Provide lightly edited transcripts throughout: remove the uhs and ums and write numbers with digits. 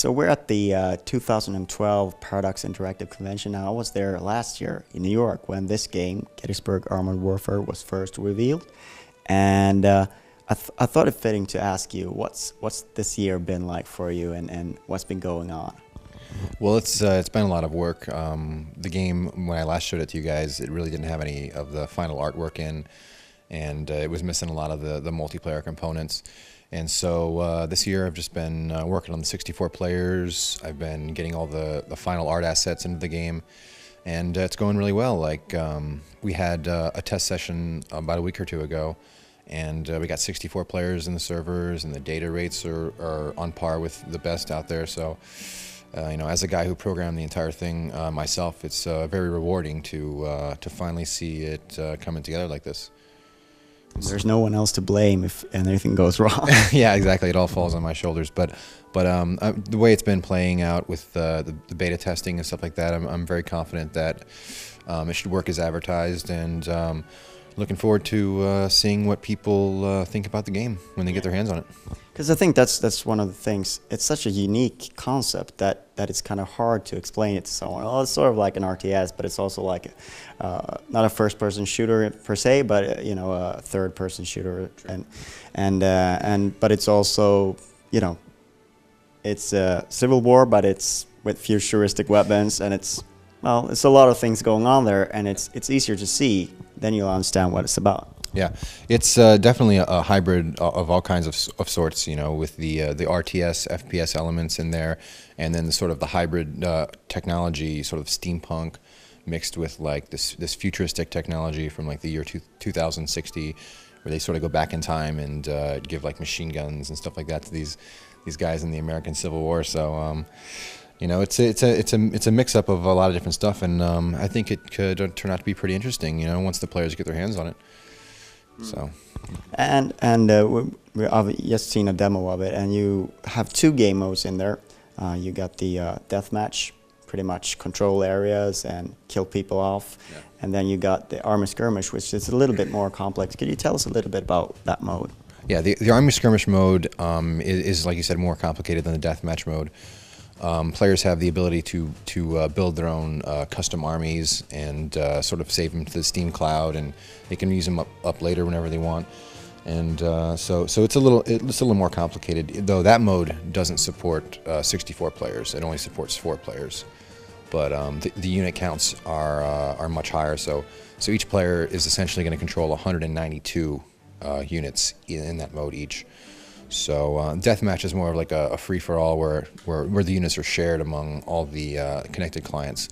So we're at the 2012 Paradox Interactive Convention now. I was there last year in New York when this game, Gettysburg Armored Warfare, was first revealed. And I thought it fitting to ask you, what's this year been like for you and what's been going on? Well, it's been a lot of work. The game, when I last showed it to you guys, it really didn't have any of the final artwork in, and it was missing a lot of the multiplayer components. And so this year I've just been working on the 64 players. I've been getting all the final art assets into the game, and it's going really well. Like we had a test session about a week or two ago, and we got 64 players in the servers, and the data rates are on par with the best out there. So you know, as a guy who programmed the entire thing myself, it's very rewarding to finally see it coming together like this. There's no one else to blame if anything goes wrong. Yeah, exactly. It all falls on my shoulders. But the way it's been playing out with the beta testing and stuff like that, I'm very confident that it should work as advertised, and looking forward to seeing what people think about the game when they get their hands on it. Because I think that's one of the things. It's such a unique concept that it's kind of hard to explain it to someone. Well, it's sort of like an RTS, but it's also like not a first-person shooter per se, but you know, a third-person shooter, but it's also, you know, it's a civil war, but it's with futuristic weapons, and it's a lot of things going on there, and it's easier to see. Then you'll understand what it's about. Yeah, it's definitely a hybrid of all kinds of sorts, you know, with the RTS, FPS elements in there, and then the sort of the hybrid technology, sort of steampunk, mixed with like this futuristic technology from like the year 2060, where they sort of go back in time and give like machine guns and stuff like that to these guys in the American Civil War. So you know, it's a mix-up of a lot of different stuff, and I think it could turn out to be pretty interesting, you know, once the players get their hands on it. So, and we've just seen a demo of it, and you have two game modes in there. You got the deathmatch, pretty much control areas and kill people off, yeah. And then you got the army skirmish, which is a little bit more complex. Could you tell us a little bit about that mode? Yeah, the army skirmish mode is, like you said, more complicated than the deathmatch mode. Players have the ability to build their own custom armies and sort of save them to the Steam cloud, and they can use them up later whenever they want. And so it's a little more complicated. Though that mode doesn't support 64 players; it only supports 4 players. But the unit counts are much higher. So each player is essentially going to control 192 units in that mode each. So deathmatch is more of like a free-for-all where the units are shared among all the connected clients.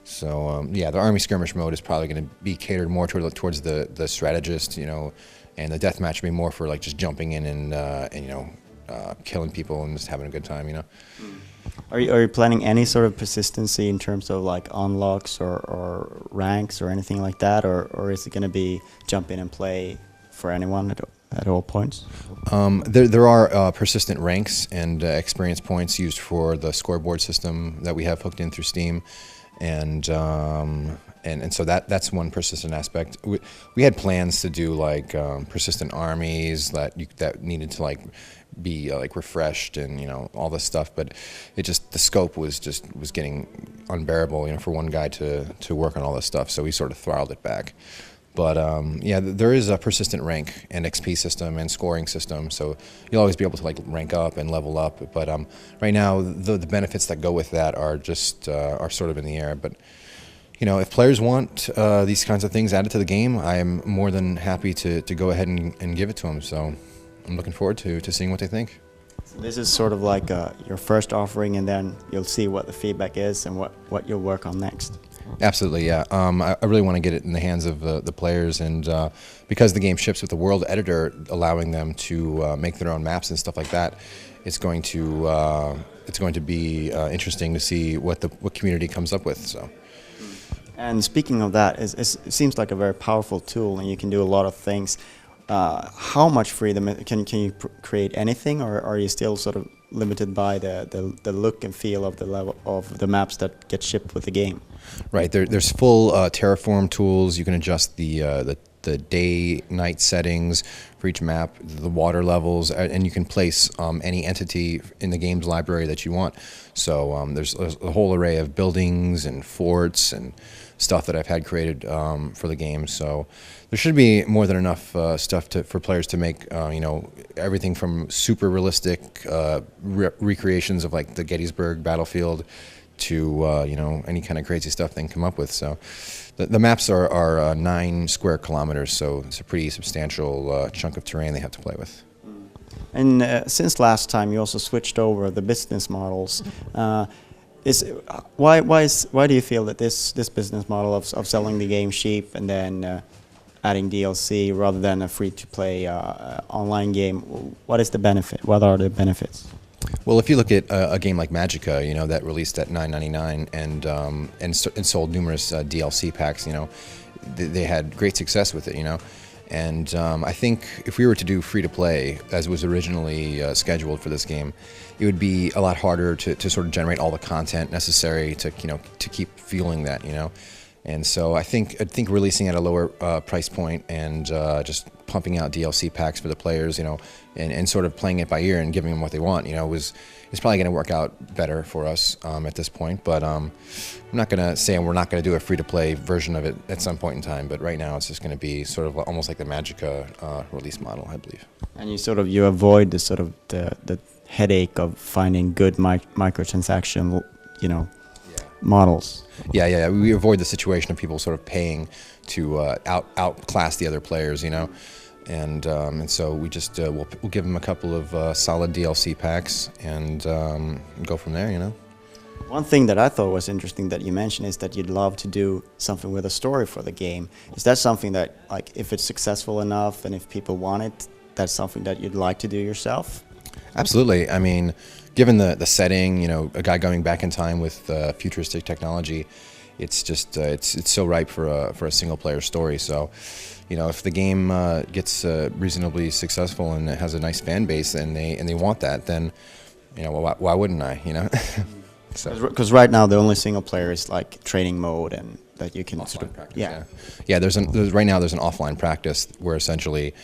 So yeah, the army skirmish mode is probably going to be catered more towards the strategist, you know, and the deathmatch will be more for like just jumping in and you know, killing people and just having a good time, you know. Are you planning any sort of persistency in terms of like unlocks or ranks or anything like that, or is it going to be jump in and play for anyone at all points? There are persistent ranks and experience points used for the scoreboard system that we have hooked in through Steam, and so that's one persistent aspect. We had plans to do like persistent armies that needed to like be like refreshed and, you know, all this stuff, but the scope was getting unbearable, you know, for one guy to work on all this stuff, so we sort of throttled it back. But yeah, there is a persistent rank and XP system and scoring system, so you'll always be able to like rank up and level up. But right now, the benefits that go with that are just are sort of in the air. But you know, if players want these kinds of things added to the game, I am more than happy to go ahead and give it to them. So I'm looking forward to seeing what they think. So this is sort of like your first offering, and then you'll see what the feedback is and what you'll work on next. Absolutely, yeah. I really want to get it in the hands of the players, and because the game ships with the world editor, allowing them to make their own maps and stuff like that, it's going to be interesting to see what community comes up with. So. And speaking of that, it seems like a very powerful tool, and you can do a lot of things. How much freedom can you create anything, or are you still sort of limited by the look and feel of the level of the maps that get shipped with the game? Right. There's full terraform tools. You can adjust the the day-night settings for each map, the water levels, and you can place any entity in the game's library that you want. So there's a whole array of buildings and forts and stuff that I've had created for the game. So there should be more than enough stuff for players to make, you know, everything from super realistic recreations of like the Gettysburg battlefield to you know, any kind of crazy stuff they can come up with. So the maps are 9 square kilometers, so it's a pretty substantial chunk of terrain they have to play with. And since last time, you also switched over the business models. Why do you feel that this business model of selling the game cheap and then adding DLC rather than a free-to-play online game? What is the benefit? What are the benefits? Well, if you look at a game like Magica, you know, that released at $9.99 and sold numerous DLC packs, you know, they had great success with it, you know. And I think if we were to do free-to-play, as was originally scheduled for this game, it would be a lot harder to sort of generate all the content necessary to, you know, to keep fueling that, you know. And so I think releasing at a lower price point and just pumping out DLC packs for the players, you know, and sort of playing it by ear and giving them what they want, you know, is probably going to work out better for us at this point. But I'm not going to say we're not going to do a free-to-play version of it at some point in time. But right now, it's just going to be sort of almost like the Magica release model, I believe. And you avoid the sort of the headache of finding good microtransaction, you know, models. Yeah. We avoid the situation of people sort of paying to outclass the other players, you know, and so we just we'll give them a couple of solid DLC packs and go from there, you know. One thing that I thought was interesting that you mentioned is that you'd love to do something with a story for the game. Is that something that, like, if it's successful enough and if people want it, that's something that you'd like to do yourself? Absolutely. I mean, given the setting, you know, a guy going back in time with futuristic technology, it's just it's so ripe for a single player story. So, you know, if the game gets reasonably successful and it has a nice fan base and they want that, then, you know, why wouldn't I? You know. Because right now the only single player is like training mode and that you can offline sort of practice, yeah. Right now there's an offline practice where essentially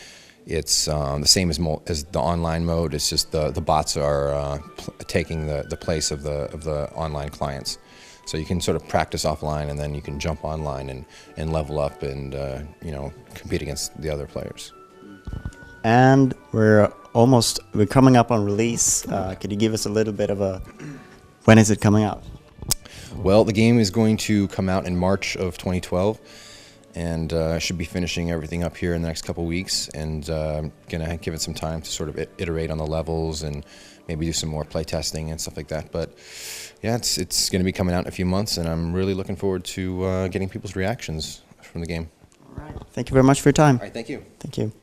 it's the same as the online mode. It's just the bots are taking the place of the online clients. So you can sort of practice offline and then you can jump online and level up and you know, compete against the other players. And we're coming up on release. Could you give us a little bit of a, when is it coming out? Well, the game is going to come out in March of 2012. And I should be finishing everything up here in the next couple weeks, and gonna give it some time to sort of iterate on the levels and maybe do some more play testing and stuff like that. But yeah, it's gonna be coming out in a few months, and I'm really looking forward to getting people's reactions from the game. All right. Thank you very much for your time. All right, thank you. Thank you.